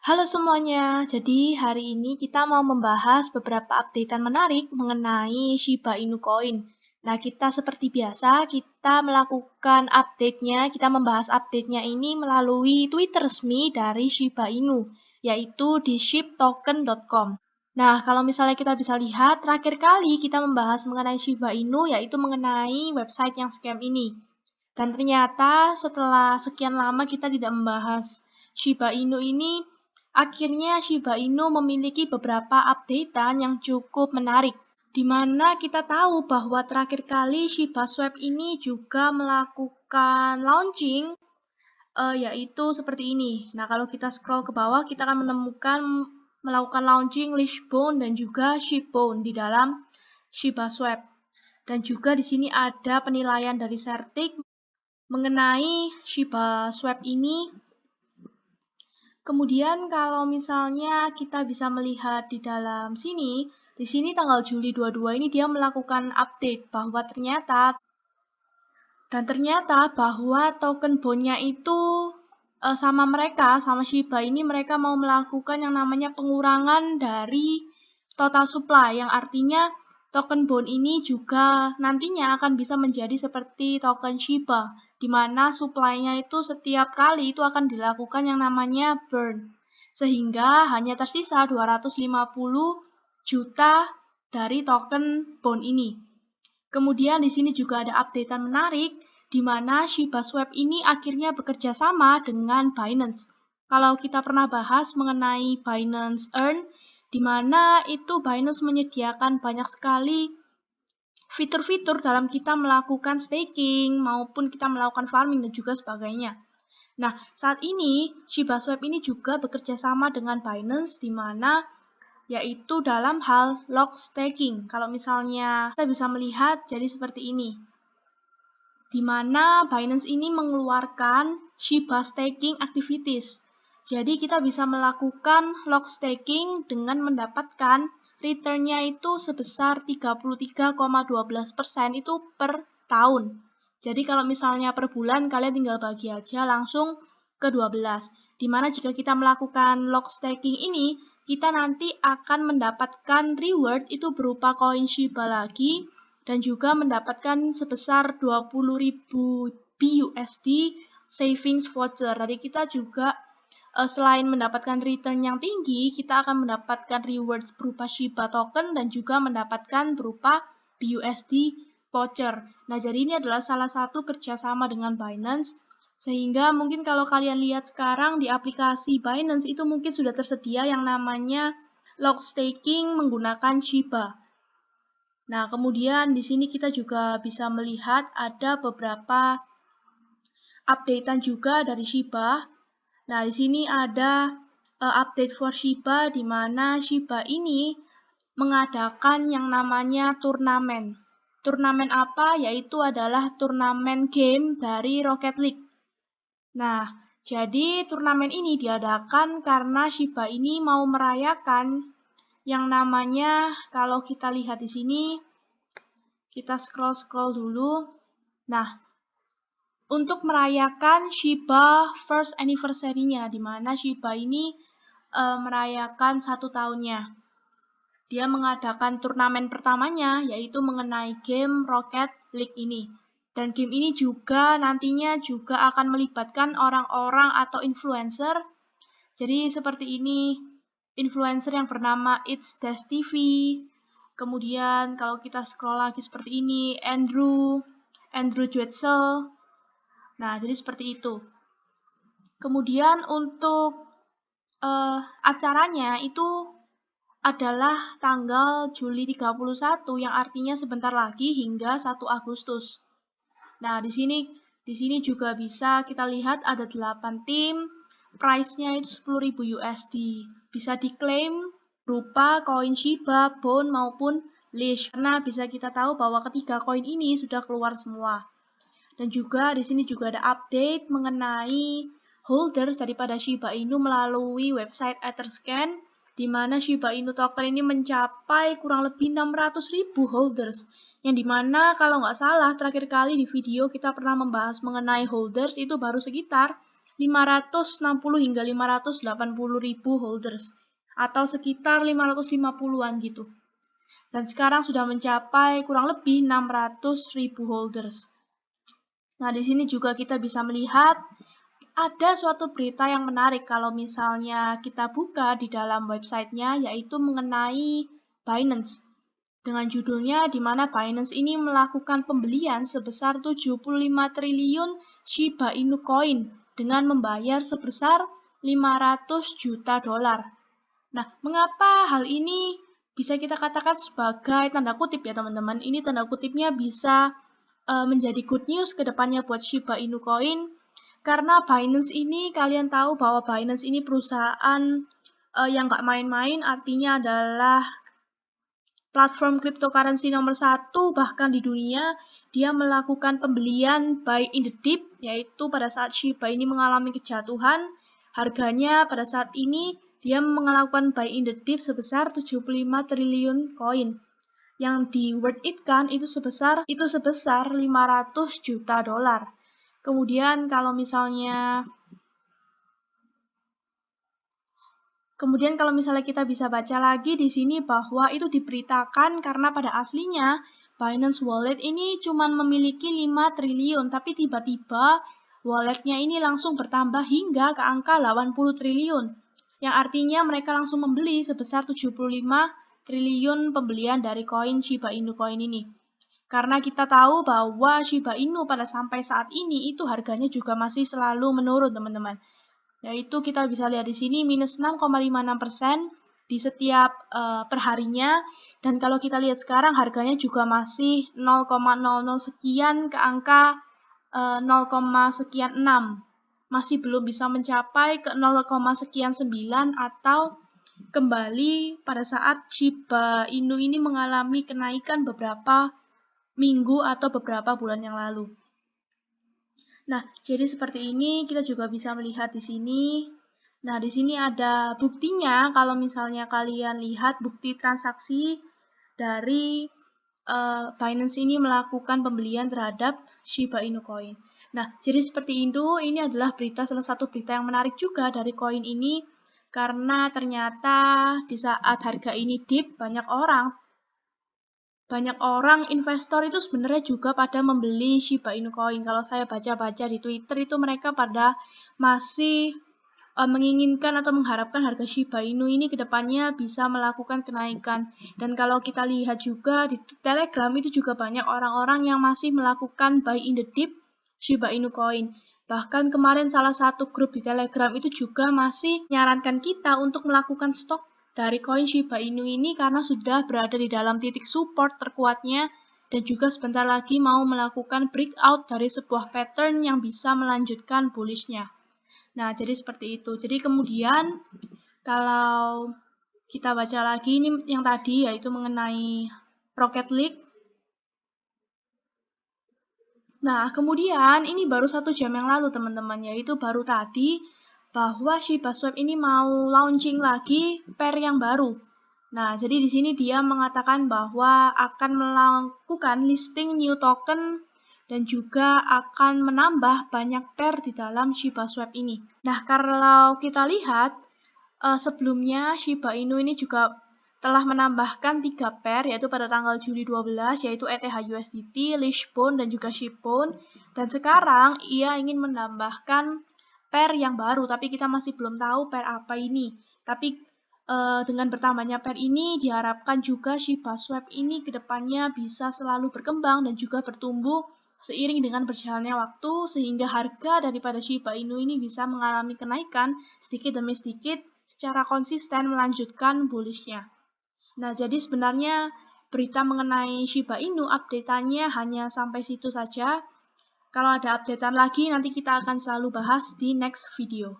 Halo semuanya, jadi hari ini kita mau membahas beberapa updatean menarik mengenai Shiba Inu Coin. Nah, kita seperti biasa, kita melakukan update-nya, kita membahas update-nya ini melalui Twitter resmi dari Shiba Inu, yaitu di shibtoken.com. Nah, kalau misalnya kita bisa lihat, terakhir kali kita membahas mengenai Shiba Inu, yaitu mengenai website yang scam ini. Dan ternyata setelah sekian lama kita tidak membahas Shiba Inu ini, akhirnya Shiba Inu memiliki beberapa updatean yang cukup menarik, di mana kita tahu bahwa terakhir kali Shiba Swap ini juga melakukan launching, yaitu seperti ini. Nah, kalau kita scroll ke bawah, kita akan menemukan melakukan launching Lishbone dan juga Shibone di dalam Shiba Swap. Dan juga di sini ada penilaian dari Certic mengenai Shiba Swap ini. Kemudian kalau misalnya kita bisa melihat di dalam sini, di sini tanggal Juli 22 ini dia melakukan update bahwa ternyata bahwa token bondnya itu sama Shiba ini mereka mau melakukan yang namanya pengurangan dari total supply, yang artinya token bond ini juga nantinya akan bisa menjadi seperti token Shiba, di mana supply-nya itu setiap kali itu akan dilakukan yang namanya burn, sehingga hanya tersisa 250 juta dari token bond ini. Kemudian di sini juga ada updatean menarik, di mana Shiba Swap ini akhirnya bekerja sama dengan Binance. Kalau kita pernah bahas mengenai Binance Earn, di mana itu Binance menyediakan banyak sekali fitur-fitur dalam kita melakukan staking maupun kita melakukan farming dan juga sebagainya. Nah, saat ini Shiba Swap ini juga bekerja sama dengan Binance, di mana yaitu dalam hal lock staking. Kalau misalnya kita bisa melihat jadi seperti ini, di mana Binance ini mengeluarkan Shiba staking activities. Jadi kita bisa melakukan lock staking dengan mendapatkan return-nya itu sebesar 33,12% itu per tahun. Jadi kalau misalnya per bulan kalian tinggal bagi aja langsung ke 12. Dimana jika kita melakukan lock staking ini, kita nanti akan mendapatkan reward itu berupa koin Shiba lagi, dan juga mendapatkan sebesar 20.000 BUSD savings voucher. Jadi kita juga selain mendapatkan return yang tinggi, kita akan mendapatkan rewards berupa Shiba token dan juga mendapatkan berupa BUSD voucher. Nah, jadi ini adalah salah satu kerjasama dengan Binance, sehingga mungkin kalau kalian lihat sekarang di aplikasi Binance itu mungkin sudah tersedia yang namanya lock staking menggunakan Shiba. Nah, kemudian di sini kita juga bisa melihat ada beberapa updatean juga dari Shiba. Nah, di sini ada update for Shiba, di mana Shiba ini mengadakan yang namanya turnamen. Turnamen apa? Yaitu adalah turnamen game dari Rocket League. Nah, jadi turnamen ini diadakan karena Shiba ini mau merayakan yang namanya, kalau kita lihat di sini, kita scroll dulu. Nah, untuk merayakan Shiba first anniversary-nya, di mana Shiba ini merayakan 1 tahunnya. Dia mengadakan turnamen pertamanya, yaitu mengenai game Rocket League ini. Dan game ini juga nantinya juga akan melibatkan orang-orang atau influencer. Jadi seperti ini, influencer yang bernama It's Dash TV. Kemudian kalau kita scroll lagi seperti ini, Andrew Juetzel. Nah, jadi seperti itu. Kemudian untuk acaranya itu adalah tanggal Juli 31, yang artinya sebentar lagi hingga 1 Agustus. Nah, di sini juga bisa kita lihat ada 8 tim, price-nya itu 10.000 USD. Bisa diklaim berupa koin Shiba, Bone maupun Lish, karena bisa kita tahu bahwa ketiga koin ini sudah keluar semua. Dan juga di sini juga ada update mengenai holders daripada Shiba Inu melalui website Etherscan, di mana Shiba Inu token ini mencapai kurang lebih 600.000 holders. Yang dimana kalau nggak salah terakhir kali di video kita pernah membahas mengenai holders itu baru sekitar 560 hingga 580 ribu holders, atau sekitar 550-an gitu. Dan sekarang sudah mencapai kurang lebih 600 ribu holders. Nah, di sini juga kita bisa melihat ada suatu berita yang menarik kalau misalnya kita buka di dalam websitenya, yaitu mengenai Binance. Dengan judulnya di mana Binance ini melakukan pembelian sebesar 75 triliun Shiba Inu coin dengan membayar sebesar 500 juta dolar. Nah, mengapa hal ini bisa kita katakan sebagai tanda kutip ya teman-teman? Ini tanda kutipnya bisa menjadi good news ke depannya buat Shiba Inu coin, karena Binance ini kalian tahu bahwa Binance ini perusahaan yang nggak main-main, artinya adalah platform cryptocurrency nomor 1 bahkan di dunia. Dia melakukan pembelian buy in the dip, yaitu pada saat Shiba ini mengalami kejatuhan, harganya pada saat ini dia melakukan buy in the dip sebesar 75 triliun koin. Yang di worth it-kan itu sebesar 500 juta dolar. Kemudian kalau misalnya kita bisa baca lagi di sini bahwa itu diberitakan karena pada aslinya Binance Wallet ini cuma memiliki 5 triliun, tapi tiba-tiba walletnya ini langsung bertambah hingga ke angka 80 triliun. Yang artinya mereka langsung membeli sebesar 75 triliun pembelian dari koin Shiba Inu coin ini. Karena kita tahu bahwa Shiba Inu pada sampai saat ini itu harganya juga masih selalu menurun, teman-teman. Yaitu kita bisa lihat di sini minus 6,56% di setiap perharinya. Dan kalau kita lihat sekarang harganya juga masih 0,00 sekian ke angka 0, sekian 6. Masih belum bisa mencapai ke 0, sekian 9 atau kembali pada saat Shiba Inu ini mengalami kenaikan beberapa minggu atau beberapa bulan yang lalu. Nah, jadi seperti ini kita juga bisa melihat di sini. Nah, di sini ada buktinya kalau misalnya kalian lihat bukti transaksi dari Binance ini melakukan pembelian terhadap Shiba Inu coin. Nah, jadi seperti itu, ini adalah salah satu berita yang menarik juga dari koin ini, karena ternyata di saat harga ini dip, banyak orang investor itu sebenarnya juga pada membeli Shiba Inu coin. Kalau saya baca-baca di Twitter itu mereka pada masih menginginkan atau mengharapkan harga Shiba Inu ini ke depannya bisa melakukan kenaikan. Dan kalau kita lihat juga di Telegram itu juga banyak orang-orang yang masih melakukan buy in the dip Shiba Inu coin. Bahkan kemarin salah satu grup di Telegram itu juga masih menyarankan kita untuk melakukan stok dari koin Shiba Inu ini karena sudah berada di dalam titik support terkuatnya dan juga sebentar lagi mau melakukan breakout dari sebuah pattern yang bisa melanjutkan bullish-nya. Nah, jadi seperti itu. Jadi kemudian kalau kita baca lagi ini yang tadi yaitu mengenai Rocket League. Nah, kemudian ini baru 1 jam yang lalu teman-teman, yaitu baru tadi bahwa Shiba Swap ini mau launching lagi pair yang baru. Nah, jadi di sini dia mengatakan bahwa akan melakukan listing new token dan juga akan menambah banyak pair di dalam Shiba Swap ini. Nah, kalau kita lihat sebelumnya Shiba Inu ini juga telah menambahkan 3 pair yaitu pada tanggal Juli 12 yaitu ETH USDT, Lishbone dan juga Shibone. Dan sekarang ia ingin menambahkan pair yang baru, tapi kita masih belum tahu pair apa ini. Tapi dengan bertambahnya pair ini diharapkan juga Shiba Swap ini kedepannya bisa selalu berkembang dan juga bertumbuh seiring dengan berjalannya waktu sehingga harga daripada Shiba Inu ini bisa mengalami kenaikan sedikit demi sedikit secara konsisten melanjutkan bullish-nya. Nah, jadi sebenarnya berita mengenai Shiba Inu update-annya hanya sampai situ saja. Kalau ada update-an lagi nanti kita akan selalu bahas di next video.